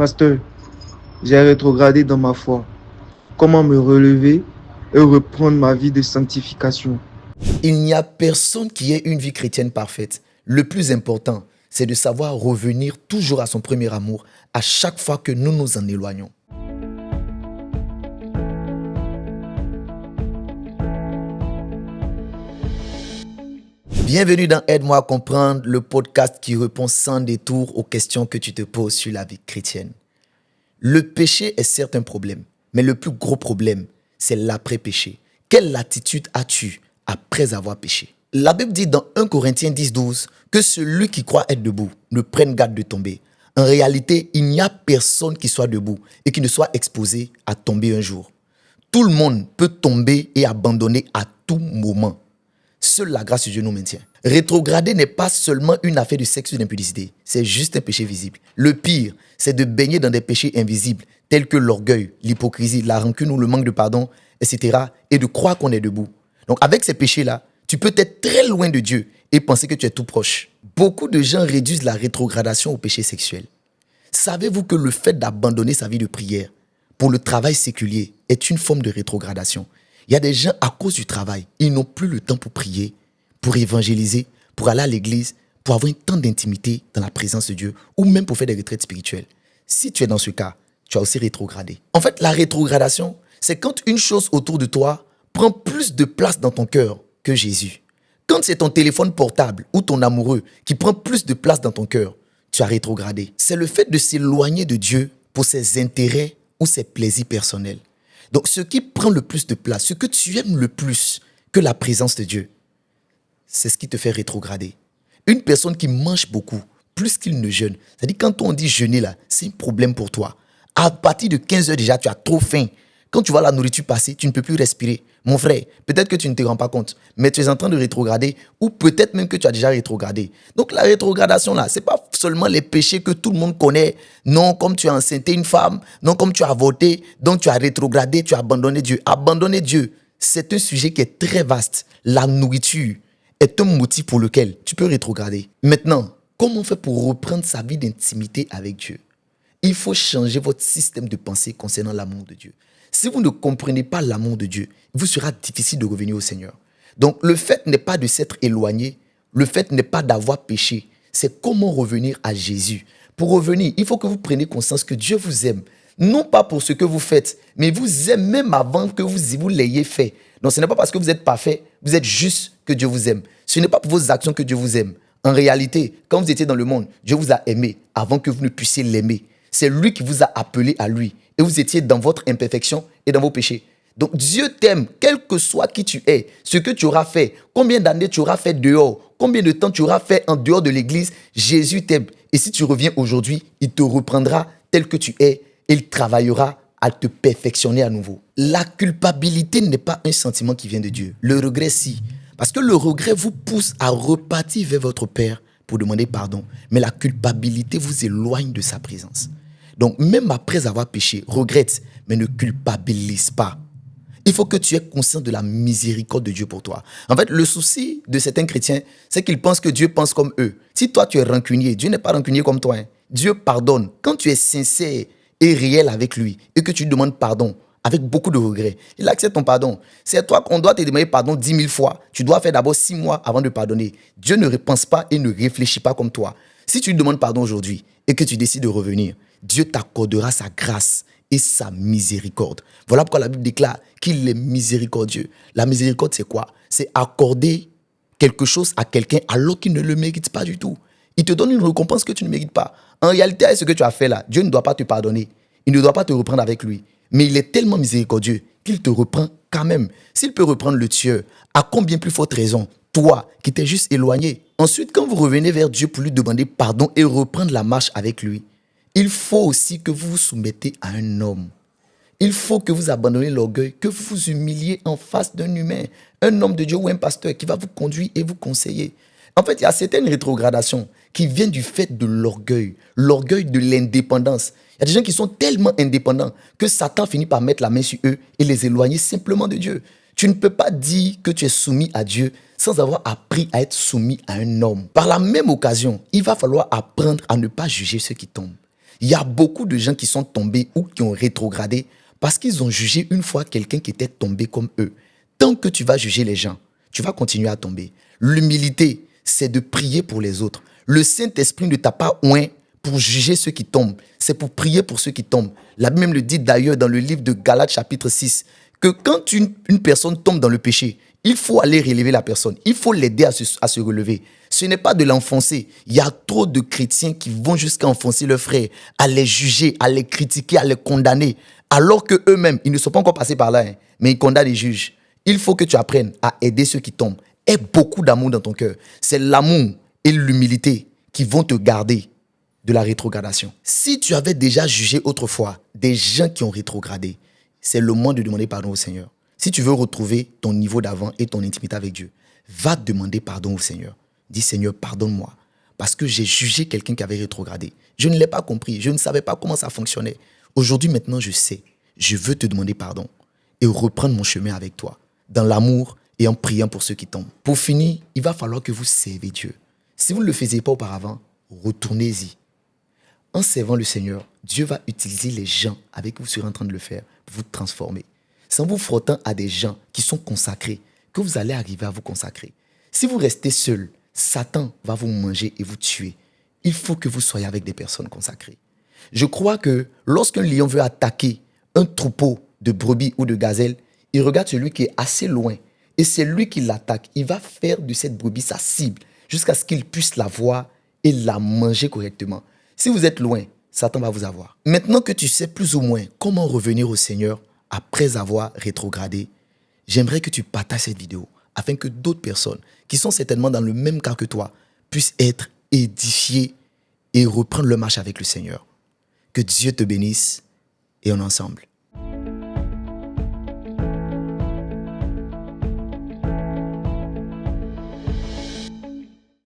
Pasteur, j'ai rétrogradé dans ma foi. Comment me relever et reprendre ma vie de sanctification? Il n'y a personne qui ait une vie chrétienne parfaite. Le plus important, c'est de savoir revenir toujours à son premier amour à chaque fois que nous nous en éloignons. Bienvenue dans Aide-moi à comprendre, le podcast qui répond sans détour aux questions que tu te poses sur la vie chrétienne. Le péché est certes un problème, mais le plus gros problème, c'est l'après-péché. Quelle attitude as-tu après avoir péché? La Bible dit dans 1 Corinthiens 10-12 que celui qui croit être debout ne prenne garde de tomber. En réalité, il n'y a personne qui soit debout et qui ne soit exposé à tomber un jour. Tout le monde peut tomber et abandonner à tout moment. Seule la grâce de Dieu nous maintient. Rétrograder n'est pas seulement une affaire de sexe ou d'impudicité, c'est juste un péché visible. Le pire, c'est de baigner dans des péchés invisibles, tels que l'orgueil, l'hypocrisie, la rancune ou le manque de pardon, etc. et de croire qu'on est debout. Donc avec ces péchés-là, tu peux être très loin de Dieu et penser que tu es tout proche. Beaucoup de gens réduisent la rétrogradation au péché sexuel. Savez-vous que le fait d'abandonner sa vie de prière pour le travail séculier est une forme de rétrogradation? Il y a des gens, à cause du travail, ils n'ont plus le temps pour prier, pour évangéliser, pour aller à l'église, pour avoir un temps d'intimité dans la présence de Dieu, ou même pour faire des retraites spirituelles. Si tu es dans ce cas, tu as aussi rétrogradé. En fait, la rétrogradation, c'est quand une chose autour de toi prend plus de place dans ton cœur que Jésus. Quand c'est ton téléphone portable ou ton amoureux qui prend plus de place dans ton cœur, tu as rétrogradé. C'est le fait de s'éloigner de Dieu pour ses intérêts ou ses plaisirs personnels. Donc, ce qui prend le plus de place, ce que tu aimes le plus que la présence de Dieu, c'est ce qui te fait rétrograder. Une personne qui mange beaucoup, plus qu'il ne jeûne, c'est-à-dire quand on dit jeûner là, c'est un problème pour toi. À partir de 15 heures déjà, tu as trop faim. Quand tu vois la nourriture passer, tu ne peux plus respirer. Mon frère, peut-être que tu ne te rends pas compte, mais tu es en train de rétrograder ou peut-être même que tu as déjà rétrogradé. Donc la rétrogradation là, ce n'est pas seulement les péchés que tout le monde connaît. Non, comme tu as enceinté une femme, non, comme tu as voté, donc tu as rétrogradé, tu as abandonné Dieu. Abandonner Dieu, c'est un sujet qui est très vaste. La nourriture est un motif pour lequel tu peux rétrograder. Maintenant, comment on fait pour reprendre sa vie d'intimité avec Dieu? Il faut changer votre système de pensée concernant l'amour de Dieu. Si vous ne comprenez pas l'amour de Dieu, il vous sera difficile de revenir au Seigneur. Donc, le fait n'est pas de s'être éloigné, le fait n'est pas d'avoir péché, c'est comment revenir à Jésus. Pour revenir, il faut que vous preniez conscience que Dieu vous aime. Non pas pour ce que vous faites, mais vous aime même avant que vous l'ayez fait. Donc, ce n'est pas parce que vous êtes parfait, vous êtes juste que Dieu vous aime. Ce n'est pas pour vos actions que Dieu vous aime. En réalité, quand vous étiez dans le monde, Dieu vous a aimé avant que vous ne puissiez l'aimer. C'est lui qui vous a appelé à lui. Et vous étiez dans votre imperfection et dans vos péchés. Donc Dieu t'aime, quel que soit qui tu es, ce que tu auras fait, combien d'années tu auras fait dehors, combien de temps tu auras fait en dehors de l'église, Jésus t'aime. Et si tu reviens aujourd'hui, il te reprendra tel que tu es et il travaillera à te perfectionner à nouveau. La culpabilité n'est pas un sentiment qui vient de Dieu. Le regret, si. Parce que le regret vous pousse à repartir vers votre Père pour demander pardon. Mais la culpabilité vous éloigne de sa présence. Donc, même après avoir péché, regrette, mais ne culpabilise pas. Il faut que tu aies conscience de la miséricorde de Dieu pour toi. En fait, le souci de certains chrétiens, c'est qu'ils pensent que Dieu pense comme eux. Si toi, tu es rancunier, Dieu n'est pas rancunier comme toi. Dieu pardonne. Quand tu es sincère et réel avec lui et que tu lui demandes pardon avec beaucoup de regrets, il accepte ton pardon. C'est toi qu'on doit te demander pardon 10 000 fois. Tu dois faire d'abord 6 mois avant de pardonner. Dieu ne repense pas et ne réfléchit pas comme toi. Si tu lui demandes pardon aujourd'hui et que tu décides de revenir, Dieu t'accordera sa grâce et sa miséricorde. Voilà pourquoi la Bible déclare qu'il est miséricordieux. La miséricorde, c'est quoi? C'est accorder quelque chose à quelqu'un alors qu'il ne le mérite pas du tout. Il te donne une récompense que tu ne mérites pas. En réalité, avec ce que tu as fait là, Dieu ne doit pas te pardonner. Il ne doit pas te reprendre avec lui. Mais il est tellement miséricordieux qu'il te reprend quand même. S'il peut reprendre le tueur, à combien plus forte raison, toi qui t'es juste éloigné. Ensuite, quand vous revenez vers Dieu pour lui demander pardon et reprendre la marche avec lui, il faut aussi que vous vous soumettez à un homme. Il faut que vous abandonnez l'orgueil, que vous vous humiliez en face d'un humain, un homme de Dieu ou un pasteur qui va vous conduire et vous conseiller. En fait, il y a certaines rétrogradations qui viennent du fait de l'orgueil de l'indépendance. Il y a des gens qui sont tellement indépendants que Satan finit par mettre la main sur eux et les éloigner simplement de Dieu. Tu ne peux pas dire que tu es soumis à Dieu sans avoir appris à être soumis à un homme. Par la même occasion, il va falloir apprendre à ne pas juger ceux qui tombent. Il y a beaucoup de gens qui sont tombés ou qui ont rétrogradé parce qu'ils ont jugé une fois quelqu'un qui était tombé comme eux. Tant que tu vas juger les gens, tu vas continuer à tomber. L'humilité, c'est de prier pour les autres. Le Saint-Esprit ne t'a pas oint pour juger ceux qui tombent. C'est pour prier pour ceux qui tombent. La Bible même le dit d'ailleurs dans le livre de Galates chapitre 6, que quand une personne tombe dans le péché, il faut aller relever la personne. Il faut l'aider à se relever. Ce n'est pas de l'enfoncer. Il y a trop de chrétiens qui vont jusqu'à enfoncer leurs frères, à les juger, à les critiquer, à les condamner, alors qu'eux-mêmes, ils ne sont pas encore passés par là, hein, mais ils condamnent et jugent. Il faut que tu apprennes à aider ceux qui tombent. Aie beaucoup d'amour dans ton cœur. C'est l'amour et l'humilité qui vont te garder de la rétrogradation. Si tu avais déjà jugé autrefois des gens qui ont rétrogradé, c'est le moment de demander pardon au Seigneur. Si tu veux retrouver ton niveau d'avant et ton intimité avec Dieu, va demander pardon au Seigneur. Dis Seigneur, pardonne-moi parce que j'ai jugé quelqu'un qui avait rétrogradé. Je ne l'ai pas compris, je ne savais pas comment ça fonctionnait. Aujourd'hui, maintenant, je sais. Je veux te demander pardon et reprendre mon chemin avec toi, dans l'amour et en priant pour ceux qui tombent. Pour finir, il va falloir que vous servez Dieu. Si vous ne le faisiez pas auparavant, retournez-y. En servant le Seigneur, Dieu va utiliser les gens avec qui vous serez en train de le faire pour vous transformer. C'est en vous frottant à des gens qui sont consacrés que vous allez arriver à vous consacrer. Si vous restez seul, Satan va vous manger et vous tuer. Il faut que vous soyez avec des personnes consacrées. Je crois que lorsqu'un lion veut attaquer un troupeau de brebis ou de gazelles, il regarde celui qui est assez loin et c'est lui qui l'attaque. Il va faire de cette brebis sa cible jusqu'à ce qu'il puisse la voir et la manger correctement. Si vous êtes loin, Satan va vous avoir. Maintenant que tu sais plus ou moins comment revenir au Seigneur après avoir rétrogradé, j'aimerais que tu partages cette vidéo afin que d'autres personnes qui sont certainement dans le même cas que toi puissent être édifiées et reprendre leur marche avec le Seigneur. Que Dieu te bénisse et on est ensemble.